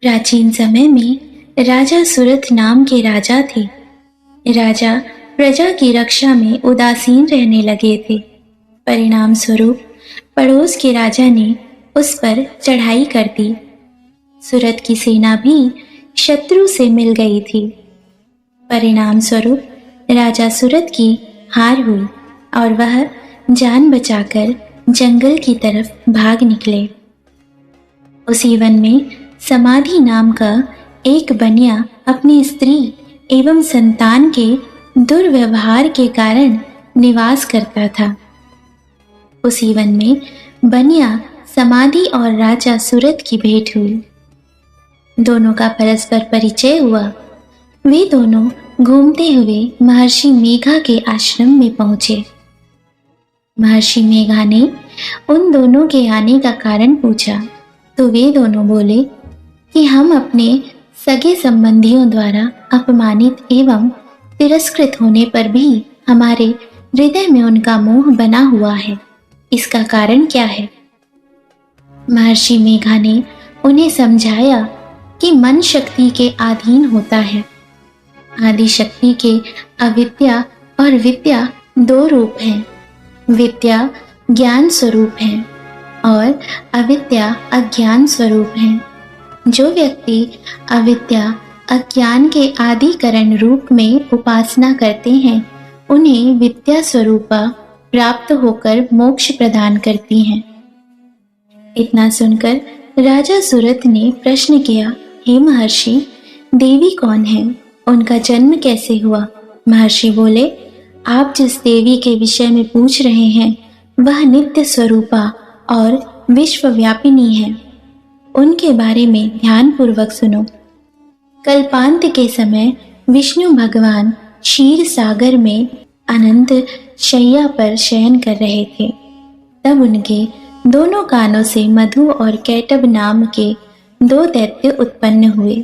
प्राचीन समय में राजा सुरथ नाम के राजा थे। राजा प्रजा की रक्षा में उदासीन रहने लगे थे। परिणाम स्वरूप पड़ोस के राजा ने उस पर चढ़ाई कर दी। सुरथ की सेना भी शत्रु से मिल गई थी। परिणाम स्वरूप राजा सुरथ की हार हुई और वह जान बचाकर जंगल की तरफ भाग निकले। उसी वन में समाधि नाम का एक बनिया अपनी स्त्री एवं संतान के दुर्व्यवहार के कारण निवास करता था। उसी वन में बनिया समाधि और राजा सुरथ की भेंट हुई। दोनों का परस्पर परिचय हुआ। वे दोनों घूमते हुए महर्षि मेघा के आश्रम में पहुंचे। महर्षि मेघा ने उन दोनों के आने का कारण पूछा तो वे दोनों बोले कि हम अपने सगे संबंधियों द्वारा अपमानित एवं तिरस्कृत होने पर भी हमारे हृदय में उनका मोह बना हुआ है। इसका कारण क्या है? महर्षि मेघा ने उन्हें समझाया कि मन शक्ति के अधीन होता है। आदि शक्ति के अविद्या और विद्या दो रूप हैं। विद्या ज्ञान स्वरूप है और अविद्या अज्ञान स्वरूप है। जो व्यक्ति अविद्या अज्ञान के आदिकरण रूप में उपासना करते हैं उन्हें विद्या स्वरूपा प्राप्त होकर मोक्ष प्रदान करती हैं। इतना सुनकर राजा सुरथ ने प्रश्न किया, हे महर्षि, देवी कौन है? उनका जन्म कैसे हुआ? महर्षि बोले, आप जिस देवी के विषय में पूछ रहे हैं वह नित्य स्वरूपा और विश्वव्यापिनी है। उनके बारे में ध्यानपूर्वक सुनो। कल्पांत के समय विष्णु भगवान क्षीर सागर में अनंत शैया पर शयन कर रहे थे। तब उनके दोनों कानों से मधु और कैटब नाम के दो दैत्य उत्पन्न हुए।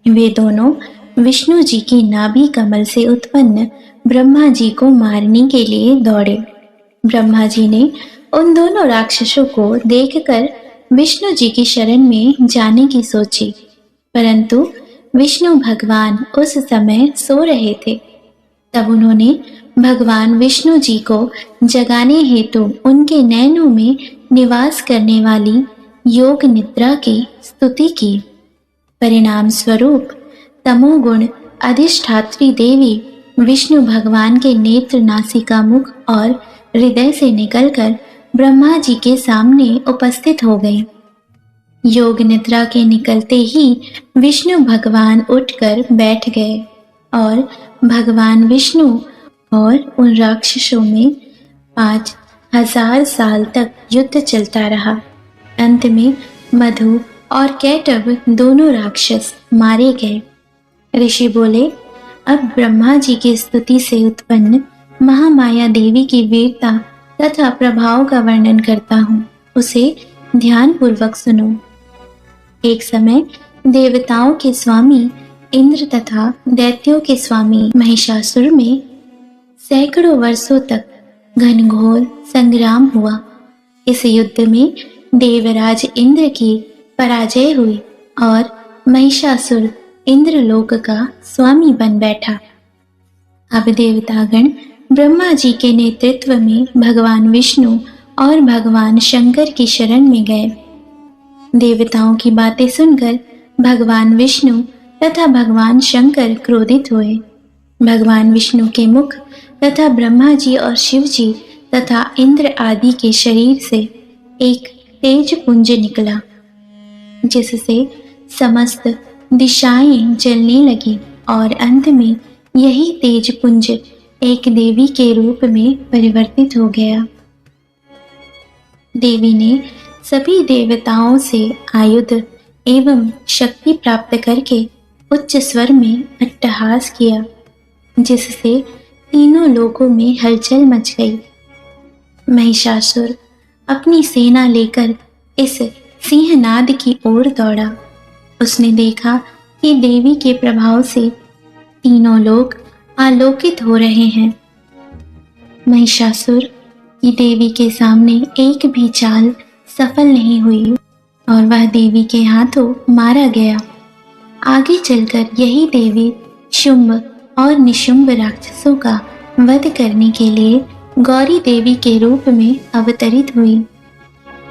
वे दोनों विष्णु जी की नाभि कमल से उत्पन्न ब्रह्मा जी को मारने के लिए दौड़े। ब्रह्मा जी ने उन दोनों राक्षसों को देखकर विष्णु जी की शरण में जाने की सोची, परंतु विष्णु भगवान उस समय सो रहे थे। तब उन्होंने भगवान विष्णु जी को जगाने हेतु उनके नैनों में निवास करने वाली योग निद्रा की स्तुति की। परिणाम स्वरूप तमोगुण अधिष्ठात्री देवी विष्णु भगवान के नेत्र, नासिका, मुख और हृदय से निकलकर ब्रह्मा जी के सामने उपस्थित हो गई। योग निद्रा के निकलते ही विष्णु भगवान उठकर बैठ गए और भगवान विष्णु और उन राक्षसों में 5000 साल तक युद्ध चलता रहा। अंत में मधु और कैटब दोनों राक्षस मारे गए। ऋषि बोले, अब ब्रह्मा जी की स्तुति से उत्पन्न महामाया देवी की वीरता तथा प्रभाव का वर्णन करता हूँ, उसे ध्यान पूर्वक सुनो। एक समय देवताओं के स्वामी इंद्र तथा दैत्यों के स्वामी महिषासुर में सैकड़ों वर्षों तक घनघोर संग्राम हुआ। इस युद्ध में देवराज इंद्र की पराजय हुई और महिषासुर इंद्रलोक का स्वामी बन बैठा। अब देवतागण ब्रह्मा जी के नेतृत्व में भगवान विष्णु और भगवान शंकर की शरण में गए। देवताओं की बातें सुनकर भगवान विष्णु तथा भगवान शंकर क्रोधित हुए। भगवान विष्णु के मुख तथा ब्रह्मा जी और शिव जी तथा इंद्र आदि के शरीर से एक तेज पुंज निकला, जिससे समस्त दिशाएं जलने लगी और अंत में यही तेज पुंज एक देवी के रूप में परिवर्तित हो गया। देवी ने सभी देवताओं से आयुध एवं शक्ति प्राप्त करके उच्च स्वर में अट्टहास किया, जिससे तीनों लोकों में हलचल मच गई। महिषासुर अपनी सेना लेकर इस सिंहनाद की ओर दौड़ा। उसने देखा कि देवी के प्रभाव से तीनों लोग आलोकित हो रहे हैं। महिषासुर की देवी के सामने एक भी चाल सफल नहीं हुई और वह देवी के हाथों मारा गया। आगे चलकर यही देवी शुंभ और निशुंभ राक्षसों का वध करने के लिए गौरी देवी के रूप में अवतरित हुई।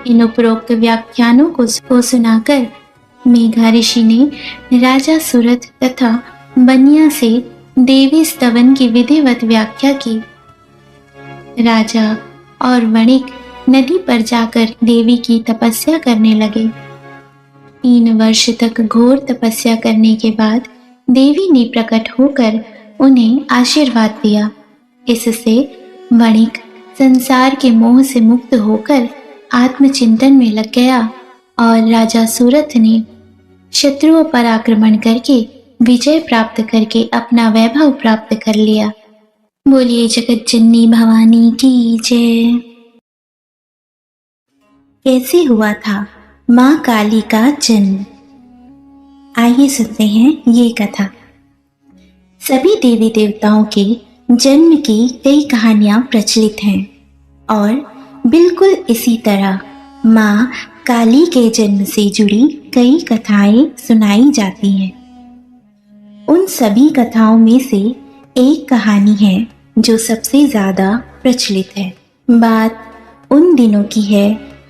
इन उपरोक्त व्याख्यानों को सुनाकर मेघा ऋषि ने राजा सुरथ तथा बनिया से देवी स्तवन की विधिवत व्याख्या की। राजा और वणिक नदी पर जाकर देवी की तपस्या करने लगे। 3 वर्ष तक घोर तपस्या करने के बाद देवी ने प्रकट होकर उन्हें आशीर्वाद दिया। इससे वणिक संसार के मोह से मुक्त होकर आत्मचिंतन में लग गया और राजा सूरथ ने शत्रुओं पर आक्रमण करके विजय प्राप्त करके अपना वैभव प्राप्त कर लिया। बोलिए जगत जननी भवानी की जय। कैसे हुआ था माँ काली का जन्म? आइए सुनते हैं ये कथा। सभी देवी देवताओं के जन्म की कई कहानियां प्रचलित हैं और बिल्कुल इसी तरह माँ काली के जन्म से जुड़ी कई कथाएं सुनाई जाती हैं। उन सभी कथाओं में से एक कहानी है जो सबसे ज़्यादा प्रचलित है। बात उन दिनों की है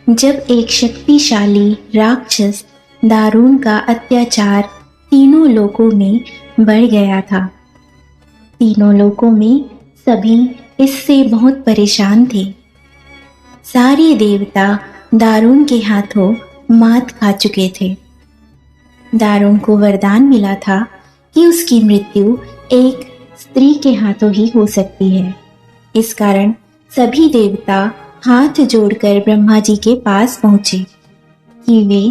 जब एक शक्तिशाली राक्षस दारुण का अत्याचार तीनों लोकों में बढ़ गया था। तीनों लोकों में सभी इससे बहुत परेशान थे। सारे देवता दारुण के हाथों मात खा चुके थे। दारुण को वरदान मिला था कि उसकी मृत्यु एक स्त्री के हाथों ही हो सकती है। इस कारण सभी देवता हाथ जोड़कर ब्रह्मा जी के पास पहुंचे कि वे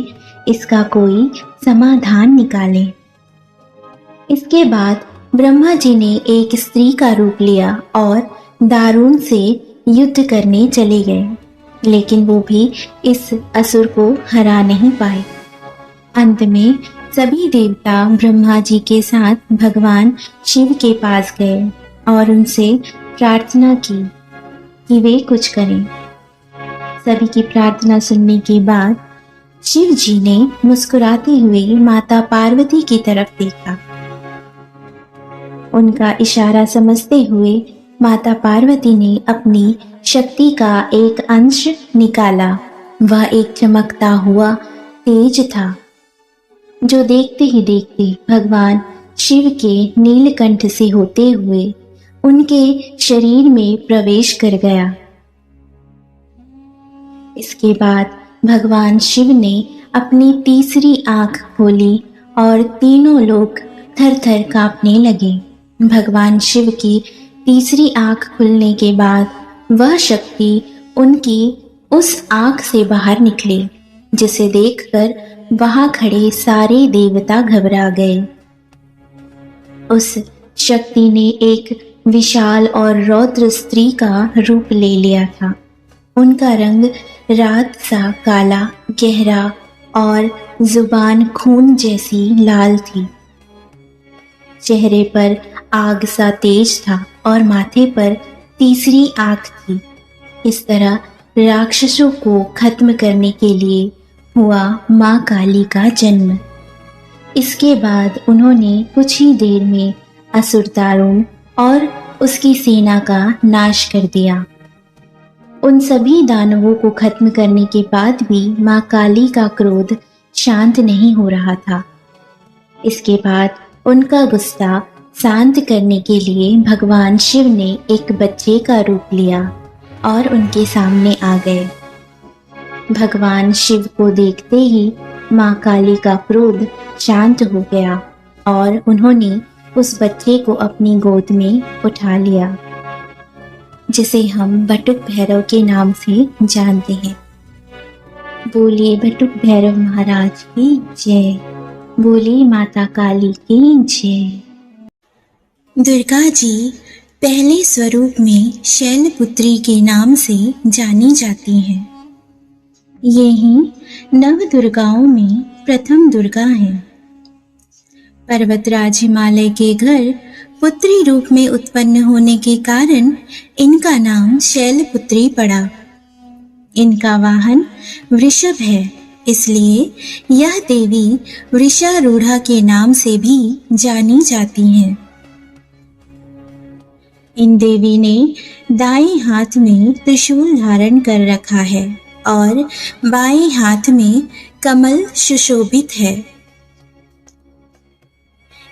इसका कोई समाधान निकालें। इसके बाद ब्रह्मा जी ने एक स्त्री का रूप लिया और दारुण से युद्ध करने चले गए, लेकिन वो भी इस असुर को हरा नहीं पाए। अंत में सभी देवता ब्रह्मा जी के साथ भगवान शिव के पास गए और उनसे प्रार्थना की कि वे कुछ करें। सभी की प्रार्थना सुनने के बाद शिव जी ने मुस्कुराते हुए माता पार्वती की तरफ देखा। उनका इशारा समझते हुए माता पार्वती ने अपनी शक्ति का एक अंश निकाला। वह एक चमकता हुआ तेज था जो देखते ही देखते भगवान शिव के नीलकंठ से होते हुए उनके शरीर में प्रवेश कर गया। इसके बाद भगवान शिव ने अपनी तीसरी आंख खोली और तीनों लोग थर थर कांपने लगे। भगवान शिव की तीसरी आंख खुलने के बाद वह शक्ति उनकी उस आंख से बाहर निकली, जिसे देखकर वहां खड़े सारे देवता घबरा गए। उस शक्ति ने एक विशाल और रौद्र स्त्री का रूप ले लिया था। उनका रंग रात सा काला गहरा और जुबान खून जैसी लाल थी। चेहरे पर आग सा तेज था और माथे पर तीसरी आंख थी। इस तरह राक्षसों को खत्म करने के लिए हुआ माँ काली का जन्म। इसके बाद उन्होंने कुछ ही देर में असुर दारुण और उसकी सेना का नाश कर दिया। उन सभी दानवों को खत्म करने के बाद भी माँ काली का क्रोध शांत नहीं हो रहा था। इसके बाद उनका गुस्सा शांत करने के लिए भगवान शिव ने एक बच्चे का रूप लिया और उनके सामने आ गए। भगवान शिव को देखते ही माँ काली का क्रोध शांत हो गया और उन्होंने उस बच्चे को अपनी गोद में उठा लिया, जिसे हम बटुक भैरव के नाम से जानते हैं। बोलिए बटुक भैरव महाराज की जय। बोलिए माता काली की जय। दुर्गा जी पहले स्वरूप में शैलपुत्री के नाम से जानी जाती हैं। ये ही नव दुर्गाओं में प्रथम दुर्गा हैं। पर्वतराज हिमालय के घर पुत्री रूप में उत्पन्न होने के कारण इनका नाम शैलपुत्री पड़ा। इनका वाहन वृषभ है इसलिए यह देवी वृषारूढ़ा के नाम से भी जानी जाती हैं। इन देवी ने दाएं हाथ में त्रिशूल धारण कर रखा है और बाएं हाथ में कमल सुशोभित है।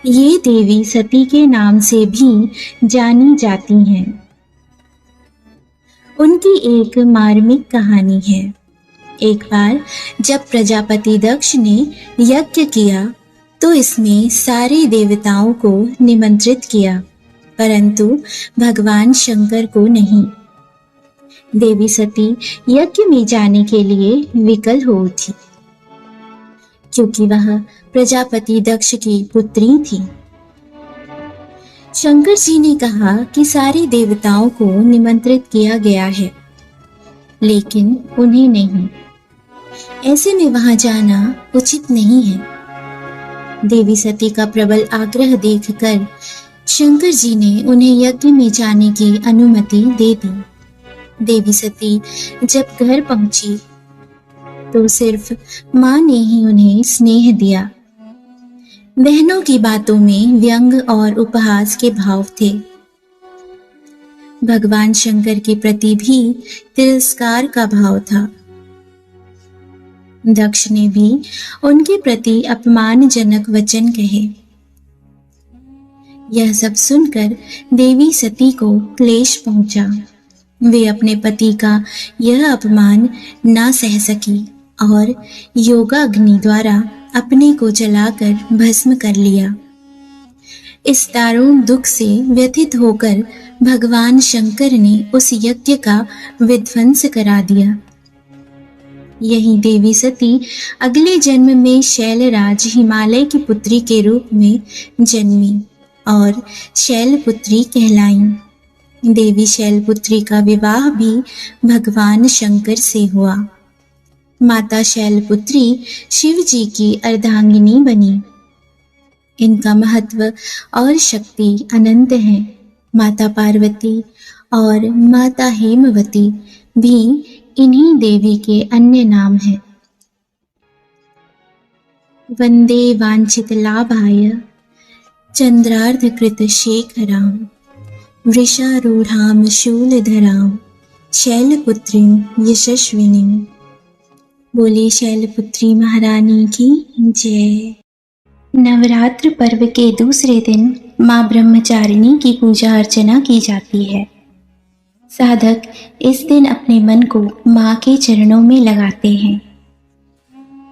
ये देवी सती के नाम से भी जानी जाती हैं। उनकी एक मार्मिक कहानी है। एक बार जब प्रजापति दक्ष ने यज्ञ किया तो इसमें सारे देवताओं को निमंत्रित किया, परंतु भगवान शंकर को नहीं। देवी सती यज्ञ में जाने के लिए विकल हो उठी, क्योंकि वह प्रजापति दक्ष की पुत्री थी। शंकर जी ने कहा कि सारे देवताओं को निमंत्रित किया गया है, लेकिन उन्हें नहीं। ऐसे में वहां जाना उचित नहीं है। देवी सती का प्रबल आग्रह देखकर शंकर जी ने उन्हें यज्ञ में जाने की अनुमति दे दी। देवी सती जब घर पहुंची तो सिर्फ मां ने ही उन्हें स्नेह दिया। बहनों की बातों में व्यंग और उपहास के भाव थे। भगवान शंकर के प्रति भी तिरस्कार का भाव था। दक्ष ने भी उनके प्रति अपमानजनक वचन कहे। यह सब सुनकर देवी सती को क्लेश पहुंचा। वे अपने पति का यह अपमान ना सह सकी और योगाग्नि द्वारा अपने को जलाकर भस्म कर लिया। इस दारुण दुख से व्यथित होकर भगवान शंकर ने उस यज्ञ का विध्वंस करा दिया। यही देवी सती अगले जन्म में शैलराज हिमालय की पुत्री के रूप में जन्मी और शैलपुत्री कहलाईं। देवी शैलपुत्री का विवाह भी भगवान शंकर से हुआ। माता शैलपुत्री शिव जी की अर्धांगिनी बनी। इनका महत्व और शक्ति अनंत है। माता पार्वती और माता हेमवती भी इन्हीं देवी के अन्य नाम हैं। वंदे वांछित लाभाय चंद्रार्धकृत शेखरां वृषारूढ़ां शूलधरां शैलपुत्रीं यशस्विनीं। बोले शैलपुत्री महारानी की जय। नवरात्र पर्व के दूसरे दिन माँ ब्रह्मचारिणी की पूजा अर्चना की जाती है। साधक इस दिन अपने मन को माँ के चरणों में लगाते हैं।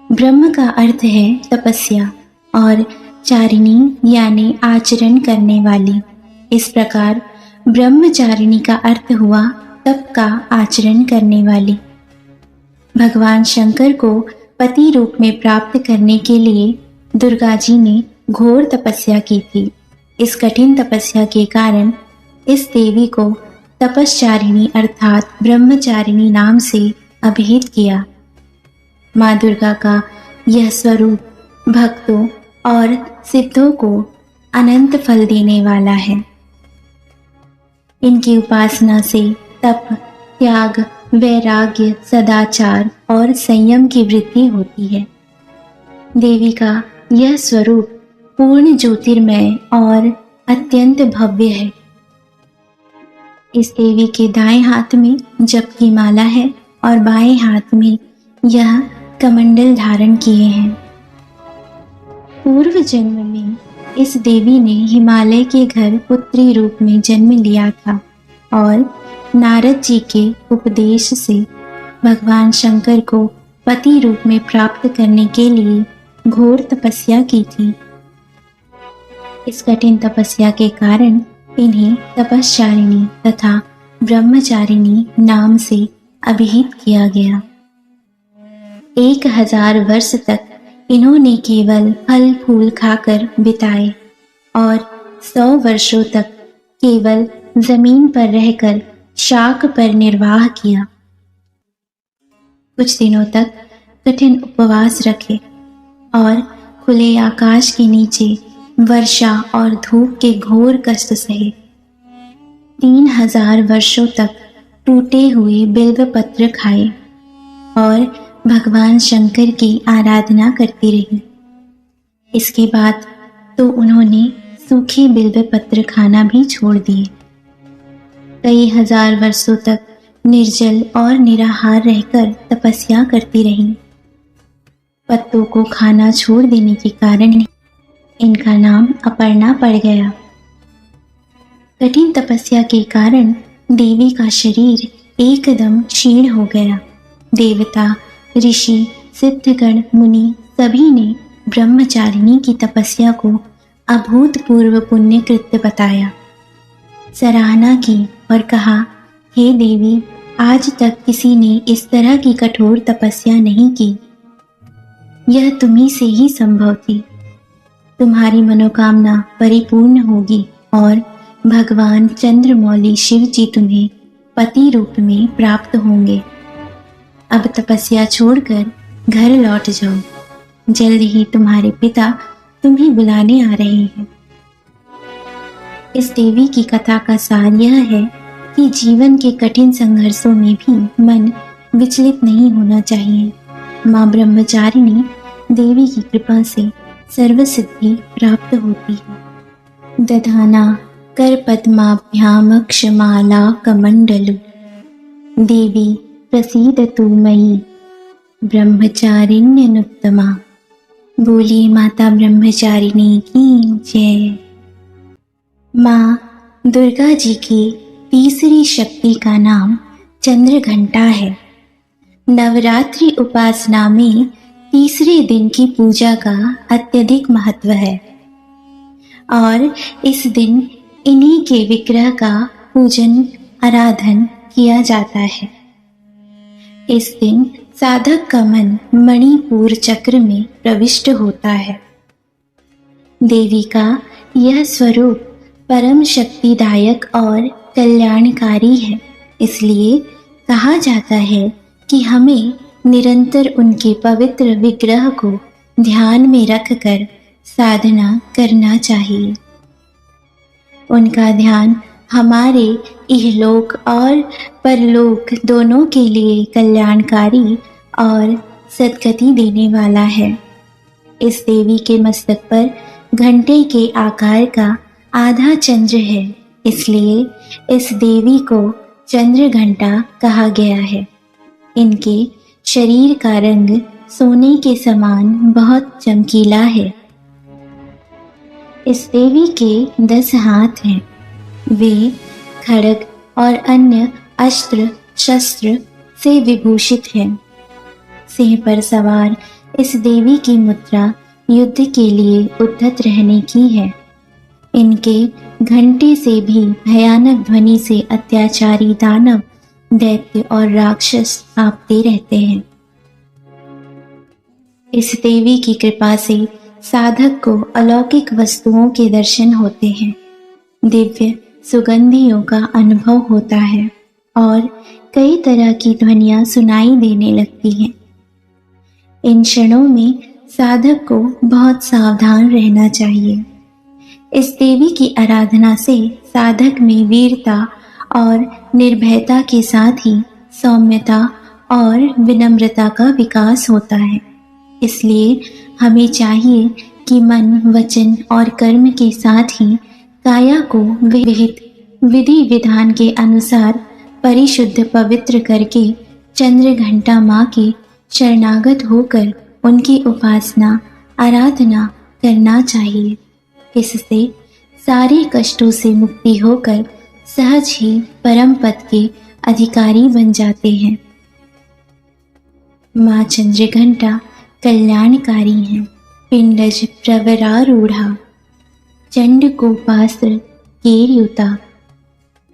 ब्रह्म का अर्थ है तपस्या और चारिणी यानी आचरण करने वाली। इस प्रकार ब्रह्मचारिणी का अर्थ हुआ तप का आचरण करने वाली। भगवान शंकर को पति रूप में प्राप्त करने के लिए दुर्गा जी ने घोर तपस्या की थी। इस कठिन तपस्या के कारण इस देवी को तपश्चारिणी अर्थात ब्रह्मचारिणी नाम से अभिहित किया। माँ दुर्गा का यह स्वरूप भक्तों और सिद्धों को अनंत फल देने वाला है। इनकी उपासना से तप, त्याग, वैराग्य, सदाचार और संयम की वृद्धि होती है। देवी का यह स्वरूप पूर्ण ज्योतिर्मय और अत्यंत भव्य है। इस देवी के दाएं हाथ में जप की माला है और बाएं हाथ में यह कमंडल धारण किए हैं। पूर्व जन्म में इस देवी ने हिमालय के घर पुत्री रूप में जन्म लिया था और नारद जी के उपदेश से भगवान शंकर को पति रूप में प्राप्त करने के लिए घोर तपस्या की थी। इस कठिन तपस्या के कारण इन्हें तपश्चारिणी तथा ब्रह्मचारिणी नाम से अभिहित किया गया। 1000 वर्ष तक इन्होंने केवल फल फूल खाकर बिताए और 100 वर्षों तक केवल जमीन पर रहकर शाक पर निर्वाह किया। कुछ दिनों तक कठिन उपवास रखे और खुले आकाश के नीचे वर्षा और धूप के घोर कष्ट सहे। 3000 वर्षों तक टूटे हुए बिल्व पत्र खाए और भगवान शंकर की आराधना करती रही। इसके बाद तो उन्होंने सूखे बिल्व पत्र खाना भी छोड़ दिए। कई हजार वर्षों तक निर्जल और निराहार रहकर तपस्या करती रहीं। पत्तों को खाना छोड़ देने के कारण इनका नाम अपर्णा पड़ गया। कठिन तपस्या के कारण देवी का शरीर एकदम क्षीण हो गया। देवता, ऋषि, सिद्धगण, मुनि सभी ने ब्रह्मचारिणी की तपस्या को अभूतपूर्व पुण्य कृत्य बताया, सराहना की और कहा, हे देवी, आज तक किसी ने इस तरह की कठोर तपस्या नहीं की। यह तुम्ही से ही संभव थी। तुम्हारी मनोकामना परिपूर्ण होगी और भगवान चंद्रमौली शिव जी तुम्हें पति रूप में प्राप्त होंगे। अब तपस्या छोड़कर घर लौट जाओ। जल्द ही तुम्हारे पिता तुम्हें बुलाने आ रहे हैं। इस देवी की कथा का सार यह है कि जीवन के कठिन संघर्षों में भी मन विचलित नहीं होना चाहिए। माँ ब्रह्मचारिणी देवी की कृपा से सर्वसिद्धि प्राप्त होती है। दधाना कर पद्माभ्याम क्षमाला कमंडलु देवी प्रसीदतु मयि ब्रह्मचारिण्यनुत्तमा। बोलिए माता ब्रह्मचारिणी की जय। माँ दुर्गा जी की तीसरी शक्ति का नाम चंद्रघंटा है। नवरात्रि उपासना में तीसरे दिन की पूजा का अत्यधिक महत्व है और इस दिन इन्हीं के विग्रह का पूजन आराधन किया जाता है। इस दिन साधक का मन मणिपुर चक्र में प्रविष्ट होता है। देवी का यह स्वरूप परम शक्तिदायक और कल्याणकारी है। इसलिए कहा जाता है कि हमें निरंतर उनके पवित्र विग्रह को ध्यान में रखकर साधना करना चाहिए। उनका ध्यान हमारे इहलोक और परलोक दोनों के लिए कल्याणकारी और सद्गति देने वाला है। इस देवी के मस्तक पर घंटे के आकार का आधा चंद्र है, इसलिए इस देवी को चंद्र घंटा कहा गया है। इनके शरीर का रंग सोने के समान बहुत चमकीला है। इस देवी के 10 हाथ हैं। वे खड्ग और अन्य अस्त्र शस्त्र से विभूषित हैं। सिंह पर सवार इस देवी की मुद्रा युद्ध के लिए उद्धत रहने की है। इनके घंटे से भी भयानक ध्वनि से अत्याचारी दानव, दैत्य और राक्षस कांपते रहते हैं। इस देवी की कृपा से साधक को अलौकिक वस्तुओं के दर्शन होते हैं, दिव्य सुगंधियों का अनुभव होता है और कई तरह की ध्वनियां सुनाई देने लगती हैं। इन क्षणों में साधक को बहुत सावधान रहना चाहिए। इस देवी की आराधना से साधक में वीरता और निर्भयता के साथ ही सौम्यता और विनम्रता का विकास होता है। इसलिए हमें चाहिए कि मन, वचन और कर्म के साथ ही काया को विहित विधि विधान के अनुसार परिशुद्ध पवित्र करके चंद्र घंटा माँ के शरणागत होकर उनकी उपासना आराधना करना चाहिए। इससे सारे कष्टों से मुक्ति होकर सहज ही परम पद के अधिकारी बन जाते हैं। माँ चंद्रघंटा कल्याणकारी हैं। पिंडज प्रवरारूढ़ा चंड गोपास्त्र केर्युता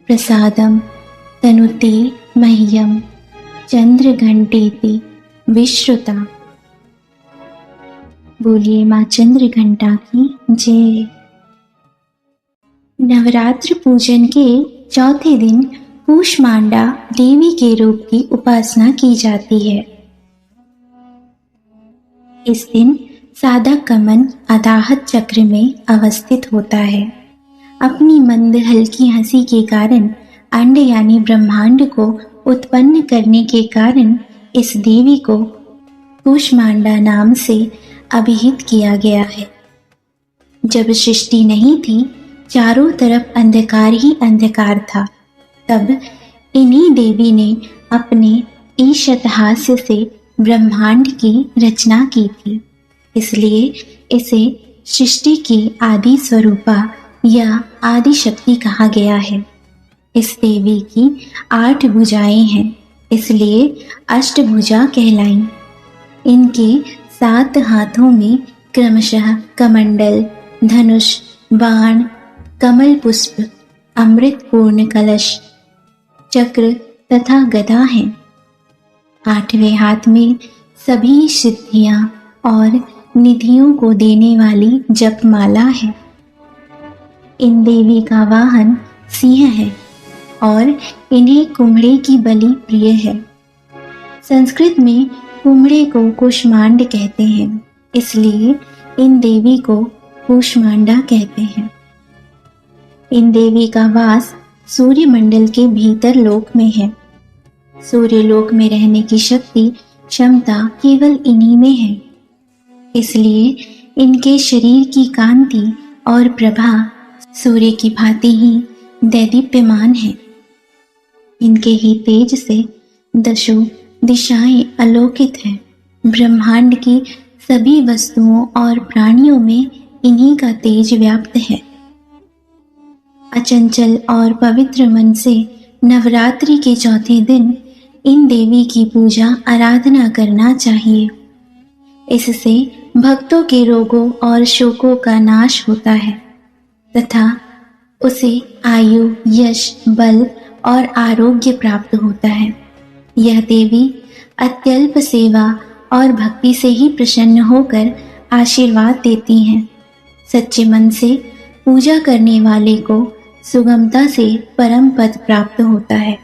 प्रसादम तनुते मह्यम चंद्र घंटेति विश्रुता। बोलिए माँ चंद्र घंटा की जय। नवरात्र पूजन के चौथे दिन कूष्मांडा देवी के रूप की उपासना की जाती है। इस दिन साधक का मन अदाहत चक्र में अवस्थित होता है। अपनी मंद हल्की हंसी के कारण अंड यानी ब्रह्मांड को उत्पन्न करने के कारण इस देवी को कूष्मांडा नाम से अभिहित किया गया है। जब सृष्टि नहीं थी, चारों तरफ अंधकार ही अंधकार था, तब इन्हीं देवी ने अपने ईशत हास्य से ब्रह्मांड की रचना की थी। इसलिए इसे सृष्टि की आदि स्वरूपा या आदि शक्ति कहा गया है। इस देवी की 8 भुजाएं हैं, इसलिए अष्टभुजा कहलाई। इनके 7 हाथों में क्रमशः कमंडल, धनुष, बाण, कमल पुष्प, अमृत पूर्ण कलश, चक्र तथा गदा है। 8वें हाथ में सभी सिद्धियां और निधियों को देने वाली जपमाला है। इन देवी का वाहन सिंह है और इन्हें कुम्हड़े की बलि प्रिय है। संस्कृत में कुम्हड़े को कूष्मांड कहते हैं, इसलिए इन देवी को कूष्मांडा कहते हैं। इन देवी का वास सूर्य मंडल के भीतर लोक में है। सूर्य लोक में रहने की शक्ति क्षमता केवल इन्हीं में है, इसलिए इनके शरीर की कांति और प्रभा सूर्य की भांति ही दैदीप्यमान है। इनके ही तेज से दशों दिशाएं आलोकित हैं। ब्रह्मांड की सभी वस्तुओं और प्राणियों में इन्हीं का तेज व्याप्त है। अचंचल और पवित्र मन से नवरात्रि के चौथे दिन इन देवी की पूजा आराधना करना चाहिए। इससे भक्तों के रोगों और शोकों का नाश होता है तथा उसे आयु, यश, बल और आरोग्य प्राप्त होता है। यह देवी अत्यल्प सेवा और भक्ति से ही प्रसन्न होकर आशीर्वाद देती हैं। सच्चे मन से पूजा करने वाले को सुगमता से परम पद प्राप्त होता है।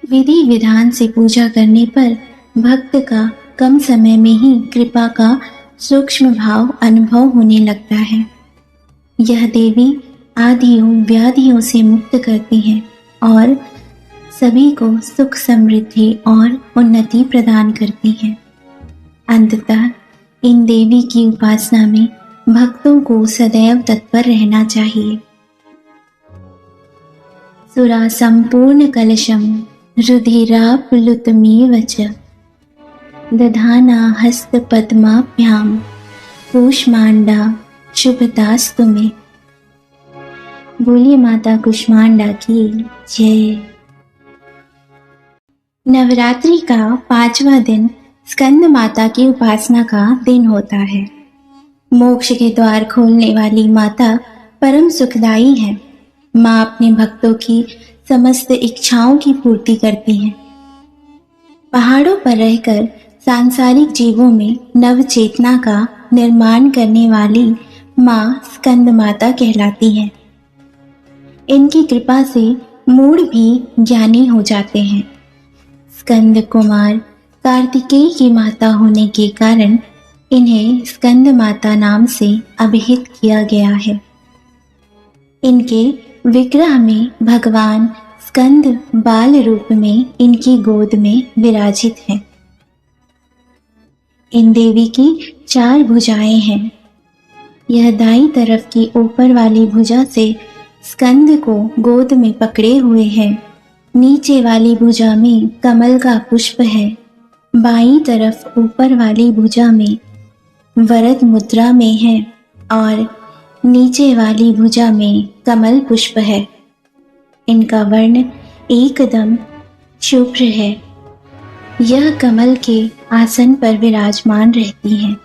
विधि विधान से पूजा करने पर भक्त का कम समय में ही कृपा का सूक्ष्म भाव अनुभव होने लगता है। यह देवी आदियों व्याधियों से मुक्त करती है और सभी को सुख, समृद्धि और उन्नति प्रदान करती है। अंततः इन देवी की उपासना में भक्तों को सदैव तत्पर रहना चाहिए। सुरा संपूर्ण कलशम रुधिराप्लुतमेव च दधाना हस्त पद्माभ्याम कूष्मांडा शुभतास्तु में। बोलिए माता कूष्मांडा की जय। नवरात्रि का 5वां दिन स्कंद माता की उपासना का दिन होता है। मोक्ष के द्वार खोलने वाली माता परम सुखदायी है। माँ अपने भक्तों की समस्त इच्छाओं की पूर्ति करती हैं। पहाड़ों पर रहकर सांसारिक जीवों में नव चेतना का निर्माण करने वाली माँ स्कंद माता कहलाती हैं। इनकी कृपा से मूढ़ भी ज्ञानी हो जाते हैं। स्कंद कुमार कार्तिकेय की माता होने के कारण इन्हें स्कंद माता नाम से अभिहित किया गया है। इनके विग्रह में भगवान स्कंद बाल रूप में इनकी गोद में विराजित हैं। इन देवी की 4 भुजाएं हैं। यह दाईं तरफ की ऊपर वाली भुजा से स्कंद को गोद में पकड़े हुए है। नीचे वाली भुजा में कमल का पुष्प है। बाईं तरफ ऊपर वाली भुजा में वरद मुद्रा में है और नीचे वाली भुजा में कमल पुष्प है। इनका वर्ण एकदम शुभ्र है। यह कमल के आसन पर विराजमान रहती हैं,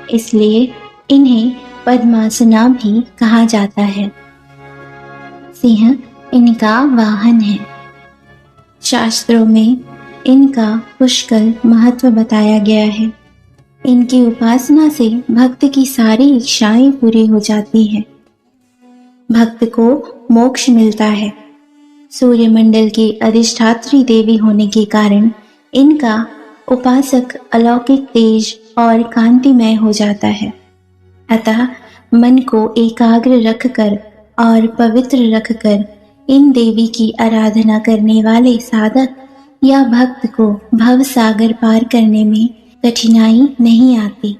इसलिए इन्हें पद्मासना भी कहा जाता है। सिंह इनका वाहन है। शास्त्रों में इनका पुष्कल महत्व बताया गया है। इनकी उपासना से भक्त की सारी इच्छाएं पूरी हो जाती हैं। भक्त को मोक्ष मिलता है। सूर्यमंडल की अधिष्ठात्री देवी होने के कारण इनका उपासक अलौकिक तेज और कांतिमय हो जाता है। अतः मन को एकाग्र रखकर और पवित्र रखकर इन देवी की आराधना करने वाले साधक या भक्त को भव सागर पार करने में कठिनाई नहीं आती।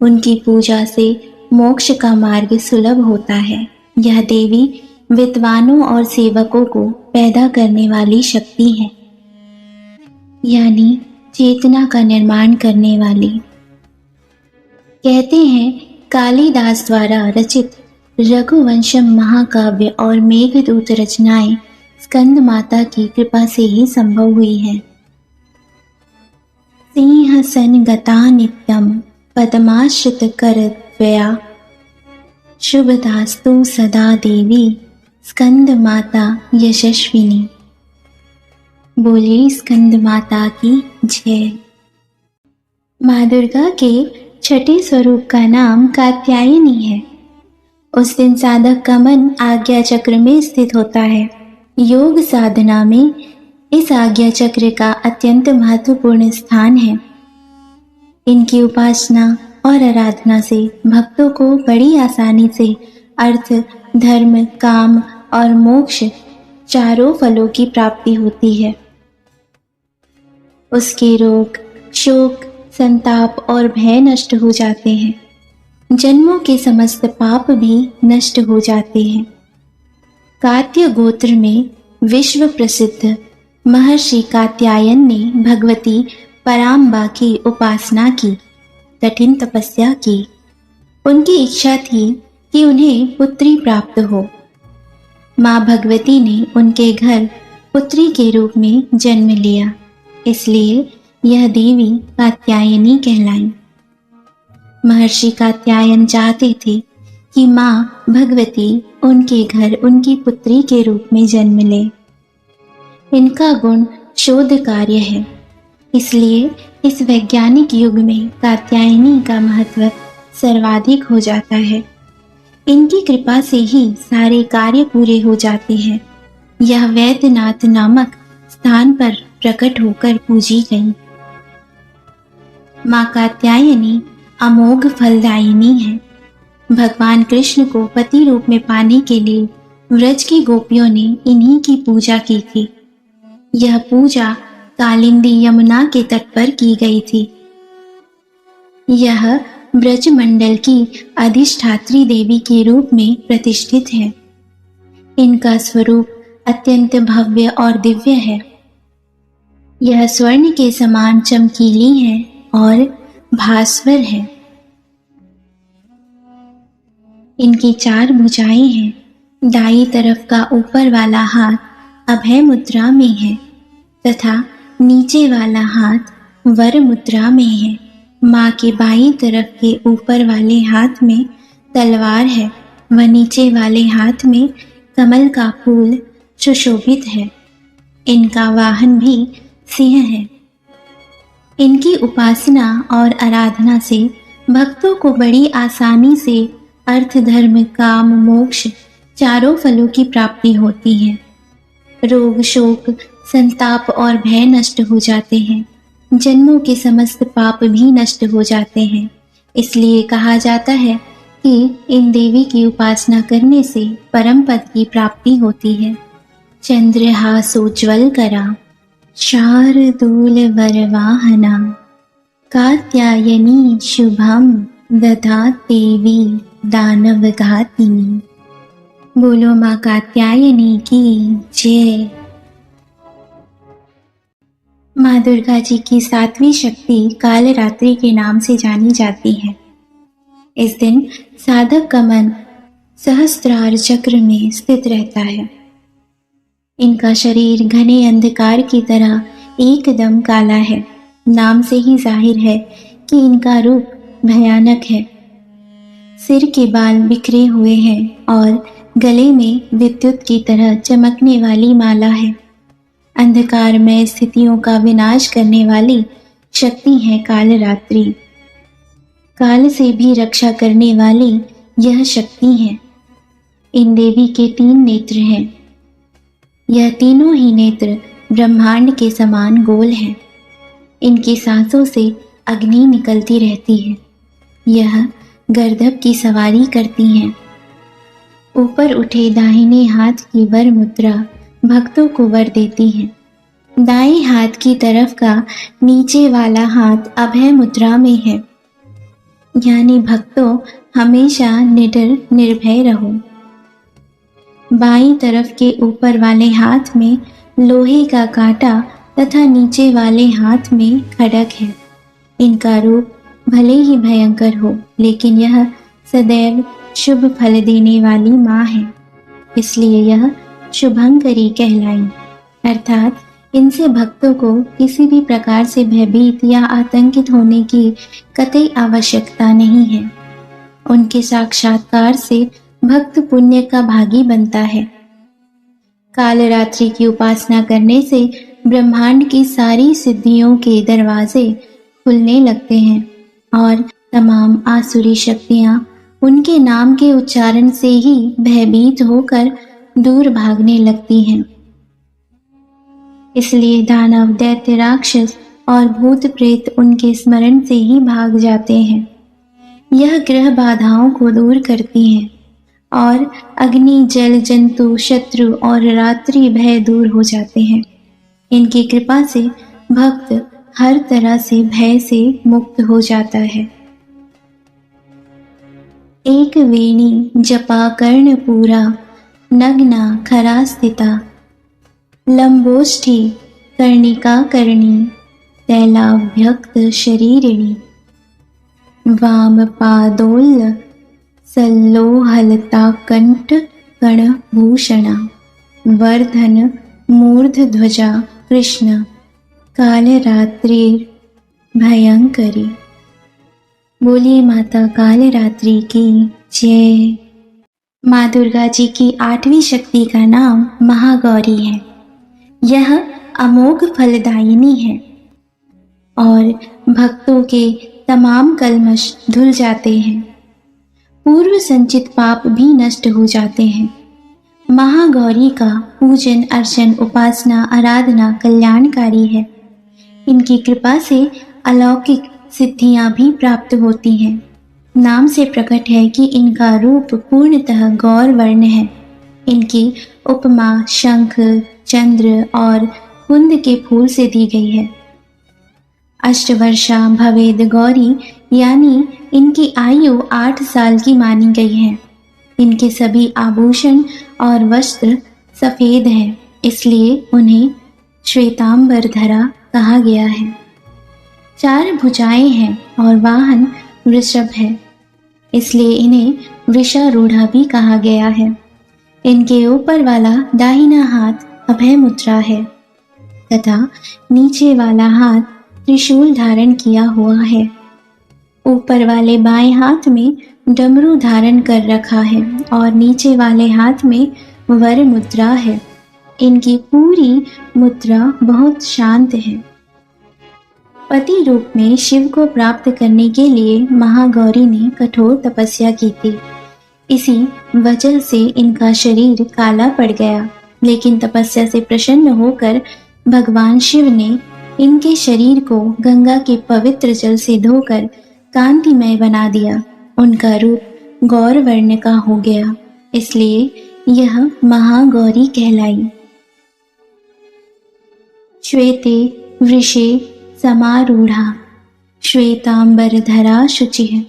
उनकी पूजा से मोक्ष का मार्ग सुलभ होता है। यह देवी विद्वानों और सेवकों को पैदा करने वाली शक्ति है, यानी चेतना का निर्माण करने वाली। कहते हैं कालिदास द्वारा रचित रघुवंशम महाकाव्य और मेघदूत रचनाएं स्कंद माता की कृपा से ही संभव हुई है। सिंहासन गता नित्यम पद्माश्रित करद्वया शुभदास्तु सदा देवी स्कंद माता यशस्विनी। बोलिए स्कंद माता की जय। माँ दुर्गा के छठे स्वरूप का नाम कात्यायनी है। उस दिन साधक का मन आज्ञा चक्र में स्थित होता है। योग साधना में इस आज्ञा चक्र का अत्यंत महत्वपूर्ण स्थान है। इनकी उपासना और आराधना से भक्तों को बड़ी आसानी से अर्थ, धर्म, काम और मोक्ष चारों फलों की प्राप्ति होती है। उसके रोग, शोक, संताप और भय नष्ट हो जाते हैं। जन्मों के समस्त पाप भी नष्ट हो जाते हैं। कात्य गोत्र में विश्व प्रसिद्ध महर्षि कात्यायन ने भगवती पराम्बा की उपासना की, कठिन तपस्या की। उनकी इच्छा थी कि उन्हें पुत्री प्राप्त हो। माँ भगवती ने उनके घर पुत्री के रूप में जन्म लिया, इसलिए यह देवी कात्यायनी कहलाई। महर्षि कात्यायन चाहते थे कि माँ भगवती उनके घर उनकी पुत्री के रूप में जन्म ले। इनका गुण शोध कार्य है, इसलिए इस वैज्ञानिक युग में कात्यायनी का महत्व सर्वाधिक हो जाता है। इनकी कृपा से ही सारे कार्य पूरे हो जाते हैं। यह वैद्यनाथ नामक स्थान पर प्रकट होकर पूजी गई। माँ कात्यायनी अमोघ फलदायिनी है। भगवान कृष्ण को पति रूप में पाने के लिए व्रज की गोपियों ने इन्हीं की पूजा की थी। यह पूजा कालिंदी यमुना के तट पर की गई थी। यह ब्रजमंडल की अधिष्ठात्री देवी के रूप में प्रतिष्ठित है। इनका स्वरूप अत्यंत भव्य और दिव्य है। यह स्वर्ण के समान चमकीली है और भास्वर है। इनकी 4 भुजाएं हैं। दाईं तरफ का ऊपर वाला हाथ अभय मुद्रा में है तथा नीचे वाला हाथ वर मुद्रा में है। माँ के बाईं तरफ के ऊपर वाले हाथ में तलवार है व नीचे वाले हाथ में कमल का फूल सुशोभित है। इनका वाहन भी सिंह है। इनकी उपासना और आराधना से भक्तों को बड़ी आसानी से अर्थ, धर्म, काम, मोक्ष चारों फलों की प्राप्ति होती है। रोग, शोक, संताप और भय नष्ट हो जाते हैं। जन्मों के समस्त पाप भी नष्ट हो जाते हैं। इसलिए कहा जाता है कि इन देवी की उपासना करने से परम पद की प्राप्ति होती है। चंद्रहासोज्ज्वल करा शार्दूल वरवाहना कात्यायनी शुभम दधा देवी दानव घातिनी। बोलो माँ कात्यायनी की जय। माँ दुर्गा जी की 7वीं शक्ति कालरात्रि के नाम से जानी जाती है। इस दिन साधक का मन सहस्त्रार चक्र में स्थित रहता है। इनका शरीर घने अंधकार की तरह एकदम काला है। नाम से ही जाहिर है कि इनका रूप भयानक है। सिर के बाल बिखरे हुए हैं और गले में विद्युत की तरह चमकने वाली माला है। अंधकारमय स्थितियों का विनाश करने वाली शक्ति है कालरात्रि। काल से भी रक्षा करने वाली यह शक्ति है। इन देवी के 3 नेत्र हैं। यह तीनों ही नेत्र ब्रह्मांड के समान गोल हैं। इनकी सांसों से अग्नि निकलती रहती है। यह गर्दभ की सवारी करती हैं। ऊपर उठे दाहिने हाथ की वर मुद्रा भक्तों को वर देती है। दाएं हाथ की तरफ का नीचे वाला हाथ अभय मुद्रा में है, यानी भक्तों हमेशा निडर निर्भय रहो। बाईं तरफ के ऊपर वाले हाथ में लोहे का कांटा तथा नीचे वाले हाथ में खड्ग है। इनका रूप भले ही भयंकर हो, लेकिन यह सदैव शुभ फल देने वाली माँ है, इसलिए यह शुभंकरी कहलाई। अर्थात इनसे भक्तों को किसी भी प्रकार से भयभीत या आतंकित होने की कतई आवश्यकता नहीं है। उनके साक्षात्कार से भक्त पुण्य का भागी बनता है। कालरात्रि की उपासना करने से ब्रह्मांड की सारी सिद्धियों के दरवाजे खुलने लगते हैं और तमाम आसुरी शक्तियां उनके नाम के उच्चारण से ही भयभीत होकर दूर भागने लगती हैं। इसलिए दानव, दैत्य, राक्षस और भूत प्रेत उनके स्मरण से ही भाग जाते हैं। यह ग्रह बाधाओं को दूर करती है और अग्नि, जल, जंतु, शत्रु और रात्रि भय दूर हो जाते हैं। इनकी कृपा से भक्त हर तरह से भय से मुक्त हो जाता है। एक वेणी जपा कर्ण पूरा, नग्ना खरा स्थिता, लंबोष्ठी कर्णिका कर्णी, तैलाभ्यक्त शरीरिणी, वाम पादोल सल्लोहलता कंठ कणभूषणा, वर्धन मूर्धध्वजा कृष्ण, कालरात्रि भयंकरी। बोलिए माता कालरात्रि की जय। माँ दुर्गा जी की 8वीं शक्ति का नाम महागौरी है। यह अमोघ फलदायिनी है और भक्तों के तमाम कल्मश धुल जाते हैं। पूर्व संचित पाप भी नष्ट हो जाते हैं। महागौरी का पूजन, अर्चन, उपासना, आराधना कल्याणकारी है। इनकी कृपा से अलौकिक सिद्धियां भी प्राप्त होती हैं। नाम से प्रकट है कि इनका रूप पूर्णतः गौर वर्ण है। इनकी उपमा शंख, चंद्र और कुंद के फूल से दी गई है। अष्टवर्षा भवेद गौरी, यानी इनकी आयु 8 साल की मानी गई है। इनके सभी आभूषण और वस्त्र सफेद हैं, इसलिए उन्हें श्वेतांबरधरा कहा गया है। 4 भुजाएं हैं और वाहन वृषभ है, इसलिए इन्हें वृषारूढ़ा भी कहा गया है। इनके ऊपर वाला दाहिना हाथ अभय मुद्रा है तथा नीचे वाला हाथ त्रिशूल धारण किया हुआ है। ऊपर वाले बाएं हाथ में डमरू धारण कर रखा है और नीचे वाले हाथ में वर मुद्रा है। इनकी पूरी मुद्रा बहुत शांत है। पति रूप में शिव को प्राप्त करने के लिए महागौरी ने कठोर तपस्या की थी। इसी वजह से इनका शरीर काला पड़ गया, लेकिन तपस्या से प्रसन्न होकर भगवान शिव ने इनके शरीर को गंगा के पवित्र जल से धोकर कांतिमय बना दिया। उनका रूप गौर वर्ण का हो गया, इसलिए यह महागौरी कहलाई। श्वेते वृषे समारूढ़ा, श्वेतांबरधरा शुचिः,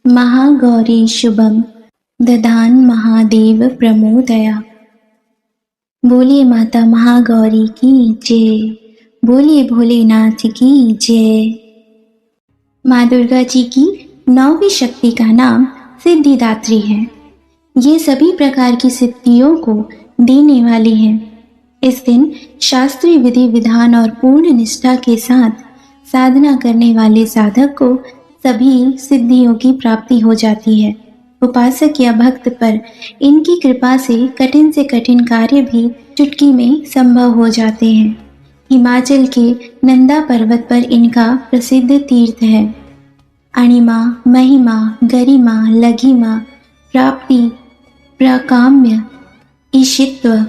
महागौरी शुभम दधान महादेव प्रमोदया। बोलिए माता महागौरी की जय। बोलिए भोलेनाथ की जय। माँ दुर्गा जी की 9वीं शक्ति का नाम सिद्धिदात्री है। ये सभी प्रकार की सिद्धियों को देने वाली है। इस दिन शास्त्रीय विधि विधान और पूर्ण निष्ठा के साथ साधना करने वाले साधक को सभी सिद्धियों की प्राप्ति हो जाती है। उपासक या भक्त पर इनकी कृपा से कठिन कार्य भी चुटकी में संभव हो जाते हैं। हिमाचल के नंदा पर्वत पर इनका प्रसिद्ध तीर्थ है। अणिमा, महिमा, गरिमा, लघिमा, प्राप्ति, प्राकाम्य, ईशित्व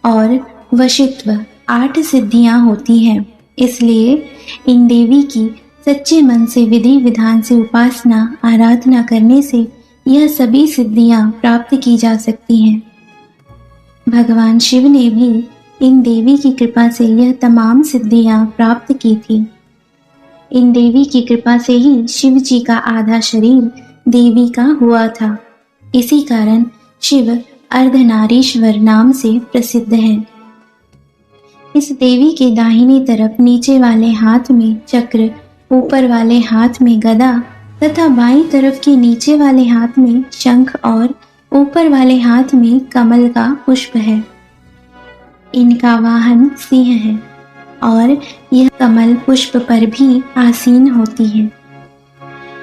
और वशित्व 8 सिद्धियां होती हैं। इसलिए इन देवी की सच्चे मन से विधि विधान से उपासना आराधना करने से यह सभी सिद्धियां प्राप्त की जा सकती हैं। भगवान शिव ने भी इन देवी की कृपा से यह तमाम सिद्धियां प्राप्त की थी। इन देवी की कृपा से ही शिव जी का आधा शरीर देवी का हुआ था। इसी कारण शिव अर्धनारीश्वर नाम से प्रसिद्ध है। इस देवी के दाहिनी तरफ नीचे वाले हाथ में चक्र, ऊपर वाले हाथ में गदा तथा बाईं तरफ के नीचे वाले हाथ में शंख और ऊपर वाले हाथ में कमल का पुष्प है। इनका वाहन सिंह है और यह कमल पुष्प पर भी आसीन होती है।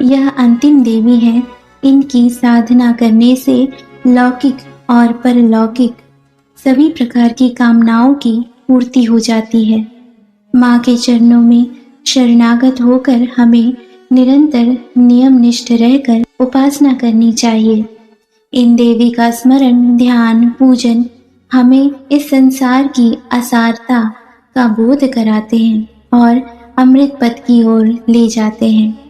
यह अंतिम देवी है। इनकी साधना करने से लौकिक और परलौकिक सभी प्रकार की कामनाओं की पूर्ति हो जाती है। माँ के चरणों में शरणागत होकर हमें निरंतर नियमनिष्ठ रहकर उपासना करनी चाहिए। इन देवी का स्मरण, ध्यान, पूजन हमें इस संसार की असारता का बोध कराते हैं और अमृत पथ की ओर ले जाते हैं।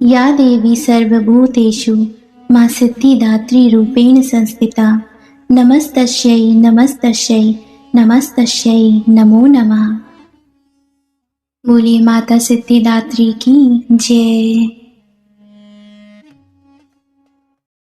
या देवी सर्वभूतेषु मां सिद्धिदात्री रूपेण संस्थिता नमस्तस्यै नमस्तस्यै नमस्तस्यै नमो नमः। बोलिए माता सिद्धिदात्री की जय।